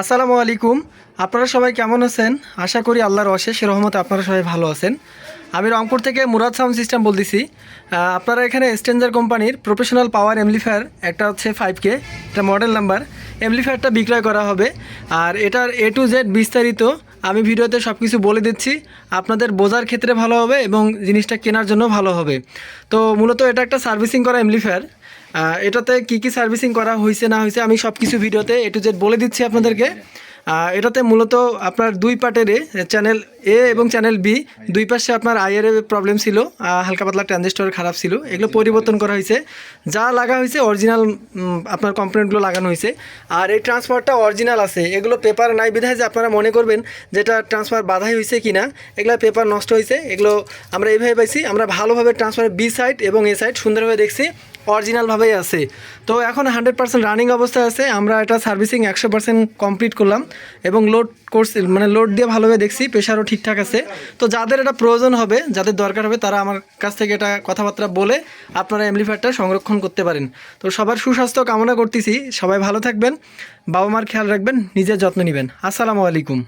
আসসালামু আলাইকুম। আপনারা সবাই কেমন আছেন? আশা করি আল্লাহর অশেষ রহমতে আপনারা সবাই ভালো আছেন। আমি রংপুর থেকে মুরাদ সাউন্ড সিস্টেম বলতেছি। আপনারা এখানে স্ট্রেঞ্জার কোম্পানির প্রফেশনাল পাওয়ার এমপ্লিফায়ার একটা হচ্ছে 5K, এটা মডেল নাম্বার, এমপ্লিফায়ারটা বিক্রয় করা হবে। আর এটার A to Z বিস্তারিত আমি ভিডিওতে সব কিছু বলে দিচ্ছি। আপনাদের বোঝার ক্ষেত্রে ভালো হবে এবং জিনিসটা কেনার জন্য ভালো হবে। তো মূলত এটা একটা সার্ভিসিং করা এমপ্লিফায়ার। এটাতে কি সার্ভিসিং করা হয়েছে না হয়েছে আমি সব কিছু ভিডিওতে A to Z বলে দিচ্ছি আপনাদেরকে। এটাতে মূলত আপনার দুই পার্টের চ্যানেল এ এবং চ্যানেল বি, দুই পাশে আপনার আইয়ের প্রবলেম ছিল, হালকা পাতলা ট্রানজিস্টর খারাপ ছিল, এগুলো পরিবর্তন করা হয়েছে। যা লাগা হয়েছে অরিজিনাল আপনার কম্পোনেন্টগুলো লাগানো হয়েছে। আর এই ট্রান্সফারটা অরিজিনাল আছে, এগুলো পেপার নাই বিধায় যে আপনারা মনে করবেন যেটা ট্রান্সফার বাধাই হয়েছে কি না, এগুলো পেপার নষ্ট হয়েছে। এগুলো আমরা এইভাবে পাইছি, আমরা ভালোভাবে ট্রান্সফারের বি সাইড এবং এ সাইড সুন্দরভাবে দেখছি, অরিজিনালভাবেই আছে। তো এখন 100% রানিং অবস্থায় আছে। আমরা এটা সার্ভিসিং 100% কমপ্লিট করলাম এবং লোড করছি, মানে লোড দিয়ে ভালোভাবে দেখছি, প্রেশারও ঠিকঠাক আছে। তো যাদের এটা প্রয়োজন হবে, যাদের দরকার হবে, তারা আমার কাছ থেকে এটা কথাবার্তা বলে আপনারা এমপ্লিফায়ারটা সংরক্ষণ করতে পারেন। তো সবার সুস্বাস্থ্য কামনা করতেছি, সবাই ভালো থাকবেন, বাবা মার খেয়াল রাখবেন, নিজের যত্ন নেবেন। আসসালামু আলাইকুম।